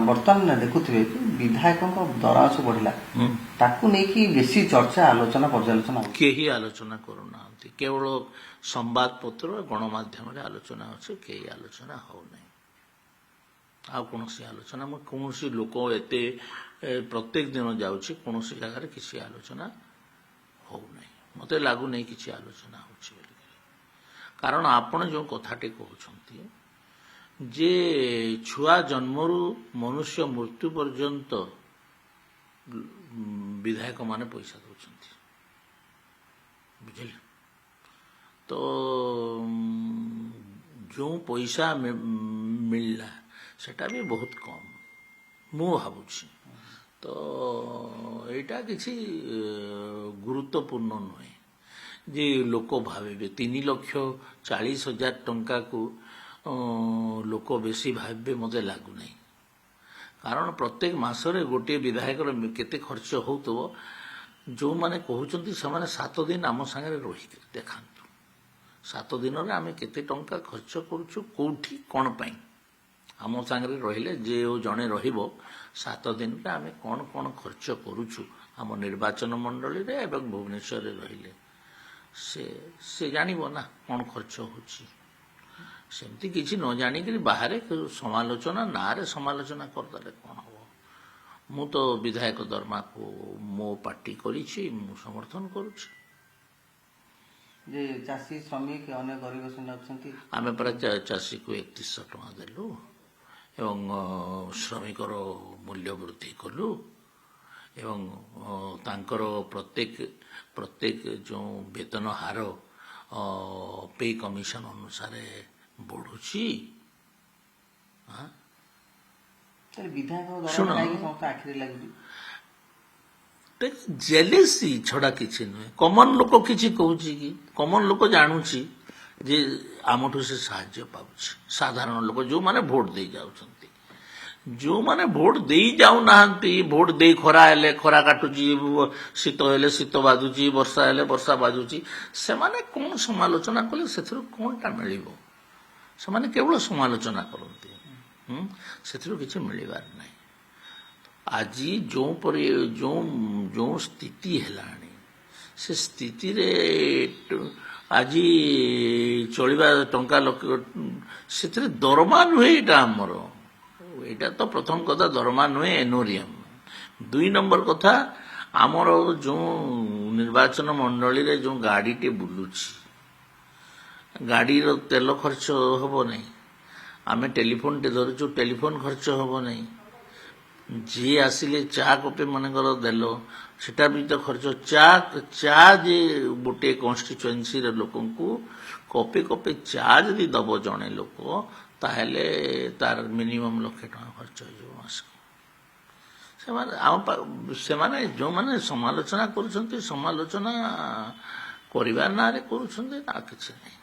ବର୍ତ୍ତମାନ ଦେଖୁଥିବେ ବିଧାୟକଙ୍କ ଦରମା ସବୁ ବଢିଲା ତାକୁ ନେଇକି ବେଶୀ ଚର୍ଚ୍ଚା ଆଲୋଚନା ପର୍ଯ୍ୟାଲୋଚନା ହଉଛି। କେହି ଆଲୋଚନା କରୁନାହାନ୍ତି। କେବଳ ସମ୍ବାଦପତ୍ର ଗଣମାଧ୍ୟମରେ ଆଲୋଚନା ଅଛି, କେହି ଆଲୋଚନା ହଉନାହିଁ। ଆଉ କୌଣସି ଆଲୋଚନା କୌଣସି ଲୋକ ଏତେ ପ୍ରତ୍ୟେକ ଦିନ ଯାଉଛି, କୌଣସି ଜାଗାରେ କିଛି ଆଲୋଚନା ହଉନାହିଁ। ମୋତେ ଲାଗୁନାହିଁ କିଛି ଆଲୋଚନା ହଉଛି ବୋଲି। କାରଣ ଆପଣ ଯେଉଁ କଥାଟି କହୁଛନ୍ତି ଯେ ଛୁଆ ଜନ୍ମରୁ ମନୁଷ୍ୟ ମୃତ୍ୟୁ ପର୍ଯ୍ୟନ୍ତ ବିଧାୟକମାନେ ପଇସା ଦେଉଛନ୍ତି, ବୁଝିଲେ? ତ ଯେଉଁ ପଇସା ମିଳିଲା ସେଟା ବି ବହୁତ କମ୍ ମୁଁ ଭାବୁଛି। ତ ଏଇଟା କିଛି ଗୁରୁତ୍ୱପୂର୍ଣ୍ଣ ନୁହେଁ ଯେ ଲୋକ ଭାବିବେ 3,40,000 ଟଙ୍କାକୁ ଲୋକ ବେଶୀ ଭାବିବେ ମୋତେ ଲାଗୁନାହିଁ। କାରଣ ପ୍ରତ୍ୟେକ ମାସରେ ଗୋଟିଏ ବିଧାୟକର କେତେ ଖର୍ଚ୍ଚ ହେଉଥିବ। ଯେଉଁମାନେ କହୁଛନ୍ତି ସେମାନେ 7 ଦିନ ଆମ ସାଙ୍ଗରେ ରହିକି ଦେଖାନ୍ତୁ। 7 ଦିନରେ ଆମେ କେତେ ଟଙ୍କା ଖର୍ଚ୍ଚ କରୁଛୁ, କେଉଁଠି କ'ଣ ପାଇଁ। ଆମ ସାଙ୍ଗରେ ରହିଲେ ଯେ ଜଣେ ରହିବ 7 ଦିନରେ ଆମେ କ'ଣ କ'ଣ ଖର୍ଚ୍ଚ କରୁଛୁ ଆମ ନିର୍ବାଚନ ମଣ୍ଡଳୀରେ ଏବଂ ଭୁବନେଶ୍ୱରରେ ରହିଲେ ସେ ଜାଣିବ ନା କ'ଣ ଖର୍ଚ୍ଚ ହେଉଛି। ସେମିତି କିଛି ନ ଜାଣିକରି ବାହାରେ ସମାଲୋଚନା ନାଁରେ ସମାଲୋଚନା କରିଦେଲେ କ'ଣ ହେବ। ମୁଁ ତ ବିଧାୟକ ଦରମାକୁ ମୋ ପାର୍ଟି କରିଛି, ମୁଁ ସମର୍ଥନ କରୁଛି। ଯେ ଚାଷୀ ଶ୍ରମିକ ଅନେକ ଗରିବ ଶ୍ରେଣୀ ଅଛନ୍ତି, ଆମେ ପ୍ରାୟ ଚାଷୀକୁ 3100 ଟଙ୍କା ଦେଲୁ ଏବଂ ଶ୍ରମିକର ମୂଲ୍ୟ ବୃଦ୍ଧି କଲୁ ଏବଂ ତାଙ୍କର ପ୍ରତ୍ୟେକ ଯେଉଁ ବେତନ ହାର ପେ କମିଶନ ଅନୁସାରେ ବଢ଼ୁଛି। ଶୁଣ, ଆଖିରେ ଲାଗୁଛି ଜେଲେସି ଛଡ଼ା କିଛି ନୁହେଁ। କମନ ଲୋକ କିଛି କହୁଛି କି? କମନ ଲୋକ ଜାଣୁଛି ଯେ ଆମଠୁ ସେ ସାହାଯ୍ୟ ପାଉଛି। ସାଧାରଣ ଲୋକ ଯେଉଁମାନେ ଭୋଟ ଦେଇ ଯାଉଛନ୍ତି, ଯେଉଁମାନେ ଭୋଟ ଦେଇ ଯାଉନାହାନ୍ତି, ଭୋଟ ଦେଇ ଖରା ହେଲେ ଖରା କାଟୁଛି, ଶୀତ ହେଲେ ଶୀତ ବାଜୁଛି, ବର୍ଷା ହେଲେ ବର୍ଷା ବାଜୁଛି, ସେମାନେ କ'ଣ ସମାଲୋଚନା କଲେ ସେଥିରୁ କ'ଣଟା ମିଳିବ? ସେମାନେ କେବଳ ସମାଲୋଚନା କରନ୍ତି, ସେଥିରୁ କିଛି ମିଳିବାର ନାହିଁ। ଆଜି ଯେଉଁ ସ୍ଥିତି ହେଲାଣି, ସେ ସ୍ଥିତିରେ ଆଜି ଚଳିବା ଟଙ୍କା ଲକ୍ଷ ସେଥିରେ ଦରମା ନୁହେଁ। ଏଇଟା ଆମର, ଏଇଟା ତ ପ୍ରଥମ କଥା, ଦରମା ନୁହେଁ, ଏନୋରିୟମ। 2 ନମ୍ବର କଥା, ଆମର ଯେଉଁ ନିର୍ବାଚନ ମଣ୍ଡଳୀରେ ଯେଉଁ ଗାଡ଼ିଟେ ବୁଲୁଛି, ଗାଡ଼ିର ତେଲ ଖର୍ଚ୍ଚ ହେବ ନାହିଁ। ଆମେ ଟେଲିଫୋନଟେ ଧରୁଛୁ, ଟେଲିଫୋନ ଖର୍ଚ୍ଚ ହେବ ନାହିଁ। ଯିଏ ଆସିଲେ ଚା କପେ ମନେକର ଦେଲ, ସେଟା ବି ତ ଖର୍ଚ୍ଚ। ଚା ଯେ ଗୋଟିଏ କନଷ୍ଟିଚୁଏନ୍ସିର ଲୋକଙ୍କୁ କପେ ଚା ଯଦି ଦବ ଜଣେ ଲୋକ, ତାହେଲେ ତାର ମିନିମମ୍ 1,00,000 ଟଙ୍କା ଖର୍ଚ୍ଚ ହେଇଯିବ ମାସକୁ। ସେମାନେ ଯେଉଁମାନେ ସମାଲୋଚନା କରୁଛନ୍ତି, ସମାଲୋଚନା କରିବା ନାଁରେ କରୁଛନ୍ତି, ଆଉ କିଛି ନାହିଁ।